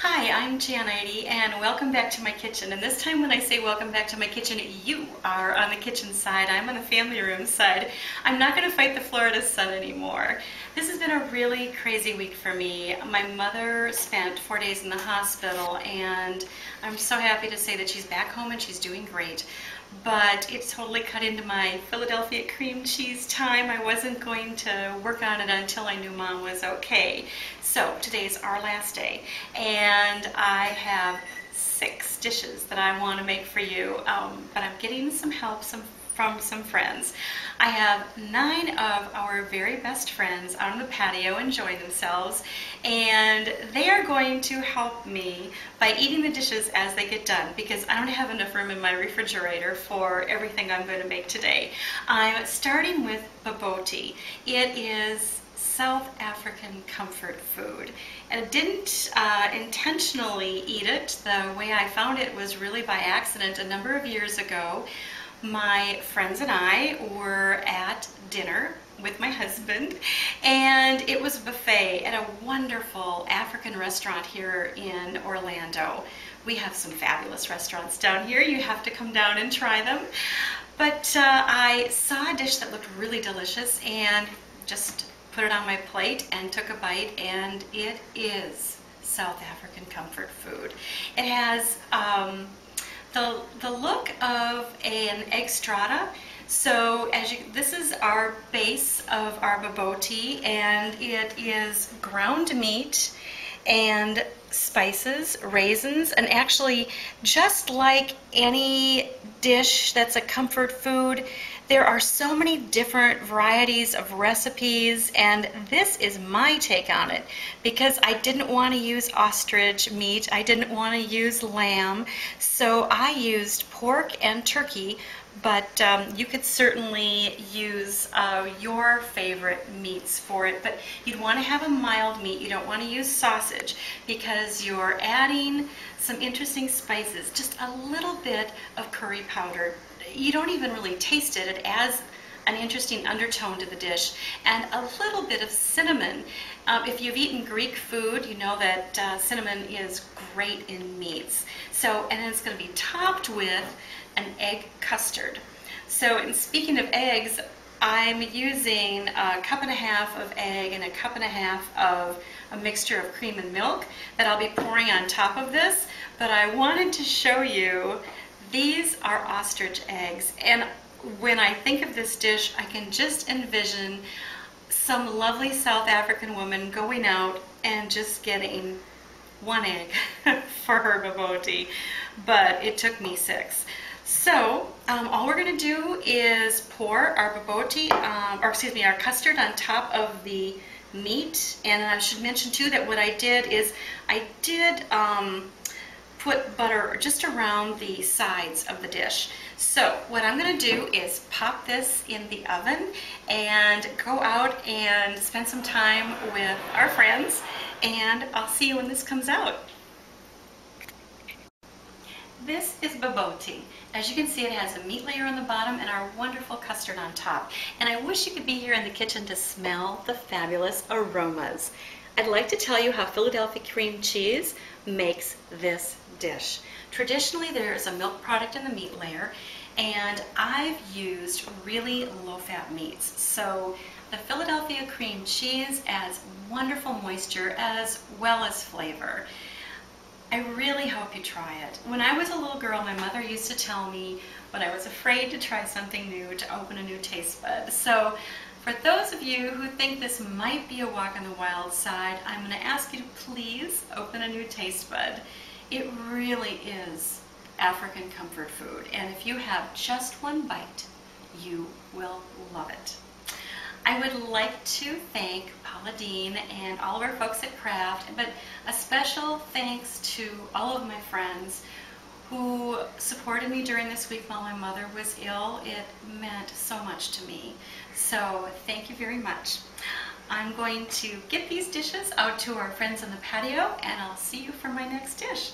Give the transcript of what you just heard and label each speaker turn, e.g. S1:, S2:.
S1: Hi, I'm Janity and welcome back to my kitchen. And this time when I say welcome back to my kitchen, you are on the kitchen side, I'm on the family room side. I'm not going to fight the Florida sun anymore. This has been a really crazy week for me. My mother spent 4 days in the hospital and I'm so happy to say that she's back home and she's doing great. But it totally cut into my Philadelphia cream cheese time. I wasn't going to work on it until I knew Mom was okay. So today's our last day and I have 6 dishes that I want to make for you, but I'm getting some help from some friends. I have 9 of our very best friends out on the patio enjoying themselves, and they are going to help me by eating the dishes as they get done because I don't have enough room in my refrigerator for everything I'm going to make today. I'm starting with Bobotie. It is South African comfort food, and I didn't intentionally eat it. The way I found it was really by accident. A number of years ago, my friends and I were at dinner with my husband, and it was a buffet at a wonderful African restaurant here in Orlando. We have some fabulous restaurants down here. You have to come down and try them. But I saw a dish that looked really delicious and just put it on my plate and took a bite, and it is South African comfort food. It has the look of an egg strata. So this is our base of our Bobotie, and it is ground meat and spices, raisins, and actually just like any dish that's a comfort food, there are so many different varieties of recipes, and this is my take on it because I didn't want to use ostrich meat, I didn't want to use lamb, so I used pork and turkey, but you could certainly use your favorite meats for it, but you'd want to have a mild meat. You don't want to use sausage because you're adding some interesting spices, just a little bit of curry powder. You don't even really taste it. It adds an interesting undertone to the dish, and a little bit of cinnamon. If you've eaten Greek food, you know that cinnamon is great in meats. So, and it's going to be topped with an egg custard. So, and speaking of eggs, I'm using a 1.5 cups of egg and a 1.5 cups of a mixture of cream and milk that I'll be pouring on top of this. But I wanted to show you, these are ostrich eggs, and when I think of this dish, I can just envision some lovely South African woman going out and just getting 1 egg for her Bobotie, but it took me 6. So all we're going to do is pour our Bobotie, our custard on top of the meat. And I should mention too that what I did is I did put butter just around the sides of the dish. So what I'm going to do is pop this in the oven and go out and spend some time with our friends, and I'll see you when this comes out. This is Bobotie. As you can see, it has a meat layer on the bottom and our wonderful custard on top. And I wish you could be here in the kitchen to smell the fabulous aromas. I'd like to tell you how Philadelphia cream cheese makes this dish. Traditionally, there's a milk product in the meat layer, and I've used really low-fat meats. So the Philadelphia cream cheese adds wonderful moisture as well as flavor. I really hope you try it. When I was a little girl, my mother used to tell me when I was afraid to try something new to open a new taste bud. So for those of you who think this might be a walk on the wild side, I'm going to ask you to please open a new taste bud. It really is African comfort food, and if you have just 1 bite, you will love it. I would like to thank Paula Dean and all of our folks at Kraft, but a special thanks to all of my friends who supported me during this week while my mother was ill. It meant so much to me. So thank you very much. I'm going to get these dishes out to our friends on the patio, and I'll see you for my next dish.